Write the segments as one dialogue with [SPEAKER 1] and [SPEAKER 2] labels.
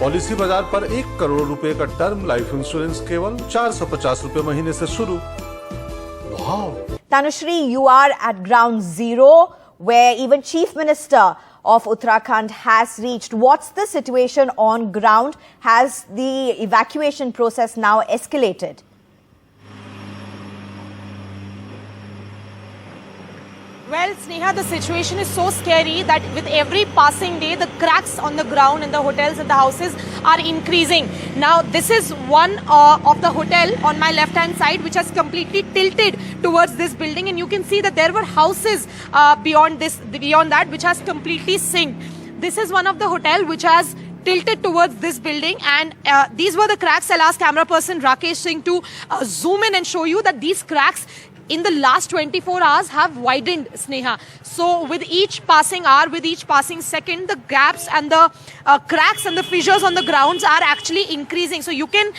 [SPEAKER 1] Policy बाजार पर 1 करोड़ रुपए का टर्म लाइफ इंश्योरेंस केवल 450 रुपए महीने से शुरू। वाव!
[SPEAKER 2] Tanushree, you are at ground zero, where even Chief Minister of Uttarakhand has reached. What's the situation on ground? Has the evacuation process now escalated?
[SPEAKER 3] Well, Sneha, the situation is so scary that with every passing day, the cracks on the ground in the hotels and the houses are increasing. Now, this is one of the hotel on my left-hand side, which has completely tilted towards this building, and you can see that there were houses beyond that, which has completely sunk. This is one of the hotel which has tilted towards this building, and these were the cracks. I'll ask camera person Rakesh Singh to zoom in and show you that these cracks in the last 24 hours have widened, Sneha. So with each passing hour, with each passing second, the gaps and the cracks and the fissures on the grounds are actually increasing. So you can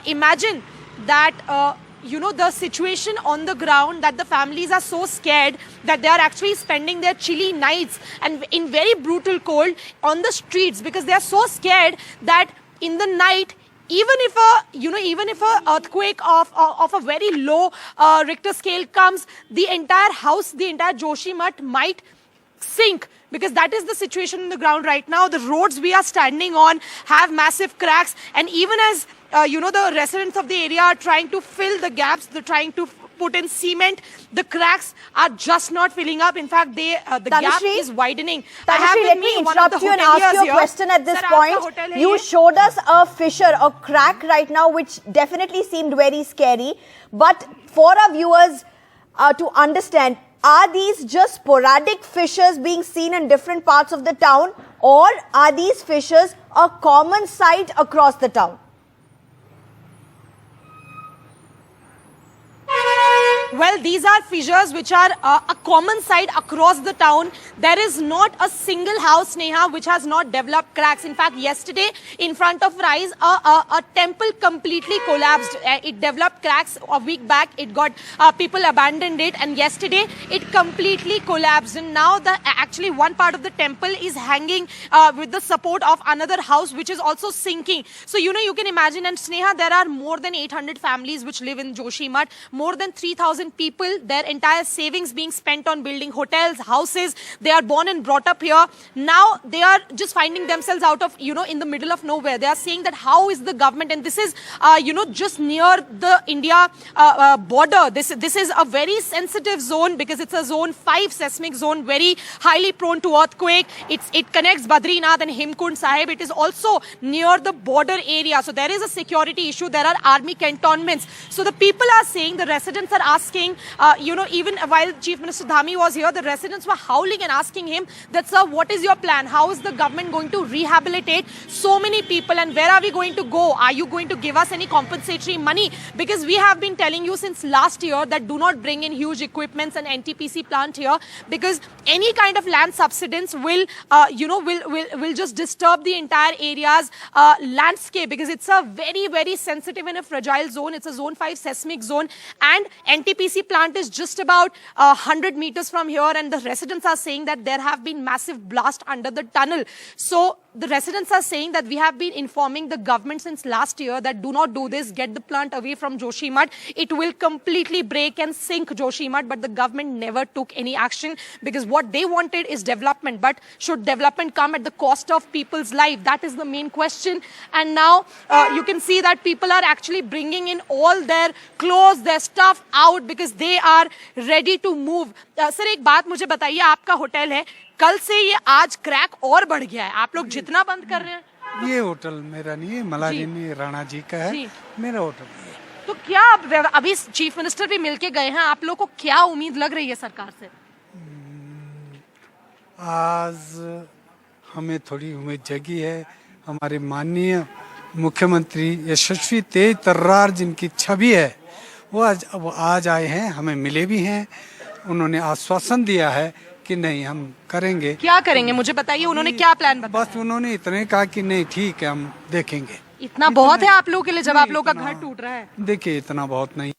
[SPEAKER 3] imagine that the situation on the ground, that the families are so scared that they are actually spending their chilly nights and in very brutal cold on the streets, because they are so scared that in the night, even if a earthquake of a very low Richter scale comes, the entire house, the entire Joshimath might sink, because that is the situation on the ground right now. The roads we are standing on have massive cracks, and even as the residents of the area are trying to fill the gaps, they're trying to put in cement, the cracks are just not filling up. In fact, the gap is widening.
[SPEAKER 2] Tanushree, let me interrupt you and ask you a question at this point. You showed us a fissure, a crack right now, which definitely seemed very scary. But for our viewers to understand, are these just sporadic fissures being seen in different parts of the town, or are these fissures a common sight across the town?
[SPEAKER 3] Well, these are fissures which are a common sight across the town. There is not a single house, Sneha, which has not developed cracks. In fact, yesterday, in front of Rise, a temple completely collapsed. It developed cracks a week back. It got people abandoned it, and yesterday it completely collapsed. And now actually one part of the temple is hanging with the support of another house, which is also sinking. So you can imagine. And Sneha, there are more than 800 families which live in Joshimath. More than 3,000 people, their entire savings being spent on building hotels, houses. They are born and brought up here. Now they are just finding themselves out of, in the middle of nowhere. They are saying that how is the government, and this is, just near the India border. This is a very sensitive zone, because it's a zone 5 seismic zone, very highly prone to earthquake. It connects Badrinath and Hemkund Sahib. It is also near the border area. So there is a security issue. There are army cantonments. So the people are saying, the residents are asking, even while Chief Minister Dhami was here, the residents were howling and asking him that, sir, what is your plan? How is the government going to rehabilitate so many people, and where are we going to go? Are you going to give us any compensatory money? Because we have been telling you since last year that do not bring in huge equipments and NTPC plant here, because any kind of land subsidence will just disturb the entire area's landscape, because it's a very, very sensitive and a fragile zone. It's a zone 5 seismic zone, and NTPC plant is just about 100 meters from here, and the residents are saying that there have been massive blasts under the tunnel. So the residents are saying that we have been informing the government since last year that do not do this, get the plant away from Joshimath. It will completely break and sink Joshimath, but the government never took any action, because what they wanted is development. But should development come at the cost of people's life? That is the main question. And now you can see that people are actually bringing in all their clothes, their stuff out, because they are ready to move. Sir, एक बात मुझे बताइए, आपका hotel है, कल से ये आज क्रैक और बढ़ गया है, आप लोग जितना बंद कर रहे हैं?
[SPEAKER 4] ये होटल मेरा नहीं है, मलाजिनी राणा जी का है, मेरा होटल है।
[SPEAKER 3] तो क्या अभी चीफ मिनिस्टर भी मिलके गए हैं, आप लोग को क्या उम्मीद लग रही है सरकार से?
[SPEAKER 4] आज हमें थोड़ी उम्मीद जगी है। हमारे माननीय मुख्यमंत्री यशस्वी तेज तर्रार जिनकी छवि है, वो आज आए हैं, हमें मिले भी हैं। उन्होंने आश्वासन दिया है कि नहीं, हम करेंगे।
[SPEAKER 3] क्या करेंगे मुझे बताइए, उन्होंने क्या प्लान बताया?
[SPEAKER 4] बस उन्होंने इतने कहा कि नहीं ठीक है, हम देखेंगे।
[SPEAKER 3] इतना बहुत है आप लोगों के लिए जब आप लोगों का घर टूट रहा है?
[SPEAKER 4] देखिए, इतना बहुत नहीं,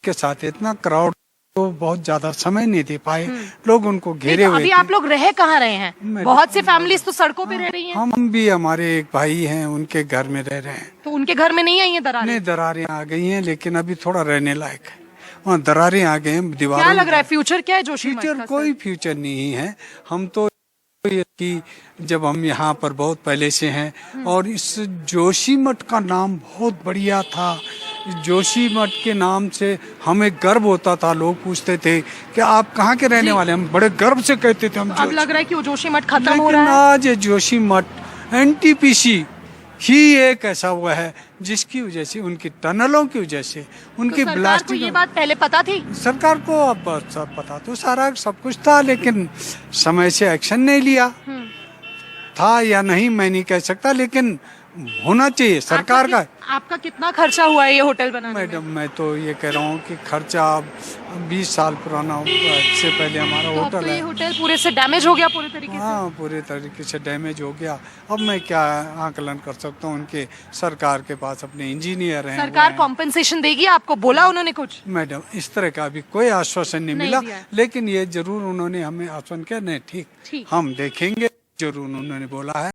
[SPEAKER 4] के साथ इतना क्राउड तो बहुत ज्यादा समय नहीं दे पाए, लोग उनको घेरे
[SPEAKER 3] तो
[SPEAKER 4] हुए
[SPEAKER 3] अभी
[SPEAKER 4] थे।
[SPEAKER 3] आप लोग रह कहाँ रहे हैं? बहुत सी फैमिलीज तो सड़कों पे रह रही हैं।
[SPEAKER 4] हम भी, हमारे एक भाई हैं, उनके घर में रह रहे हैं।
[SPEAKER 3] तो उनके घर में नहीं आई है दरारें?
[SPEAKER 4] नहीं, दरारें आ गई हैं, लेकिन अभी थोड़ा रहने लायक है। वहाँ दरारें आ गए हैं दीवारों।
[SPEAKER 3] क्या लग रहा है फ्यूचर क्या है जोशीमठ
[SPEAKER 4] फ्यूचर
[SPEAKER 3] का?
[SPEAKER 4] कोई फ्यूचर नहीं है। हम तो ये कि जब हम यहाँ पर बहुत पहले से हैं और इस जोशीमठ का नाम बहुत बढ़िया था। जोशीमठ के नाम से हमें गर्व होता था। लोग पूछते थे कि आप कहाँ के रहने वाले हैं? हम बड़े गर्व से कहते थे हम
[SPEAKER 3] अब लग रहा है कि वो जोशीमठ खत्म हो
[SPEAKER 4] लेकिन
[SPEAKER 3] रहा है।
[SPEAKER 4] आज ये जोशीमठ एनटीपीसी ही एक ऐसा हुआ है जिसकी वजह से, उनकी टनलों की वजह से, उनकी
[SPEAKER 3] तो सरकार को
[SPEAKER 4] ब्लास्टिंग।
[SPEAKER 3] ये बात पहले पता थी?
[SPEAKER 4] सरकार को अब सब पता तो सारा सब कुछ था, लेकिन समय से एक्शन नहीं लिया। था या नहीं मैं नहीं कह सकता, लेकिन होना चाहिए सरकार का।
[SPEAKER 3] आपका कितना खर्चा हुआ है ये होटल बनाने में?
[SPEAKER 4] मैडम, मैं तो ये कह रहा हूँ कि खर्चा 20 साल पुराना से पहले हमारा
[SPEAKER 3] तो अब
[SPEAKER 4] होटल
[SPEAKER 3] तो ये
[SPEAKER 4] है।
[SPEAKER 3] होटल पूरे से डैमेज हो गया पूरे तरीके से।
[SPEAKER 4] हाँ, पूरे तरीके से डैमेज हो गया। अब मैं क्या आकलन कर सकता हूँ? उनके सरकार के पास अपने इंजीनियर हैं।
[SPEAKER 3] सरकार कॉम्पेंसेशन देगी आपको? बोला उन्होंने कुछ?
[SPEAKER 4] मैडम, इस तरह का अभी कोई आश्वासन नहीं मिला,
[SPEAKER 3] दिया है।
[SPEAKER 4] लेकिन ये जरूर उन्होंने हमें आश्वासन किया, नहीं ठीक,
[SPEAKER 3] ठीक।
[SPEAKER 4] हम देखेंगे, जरूर उन्होंने बोला है।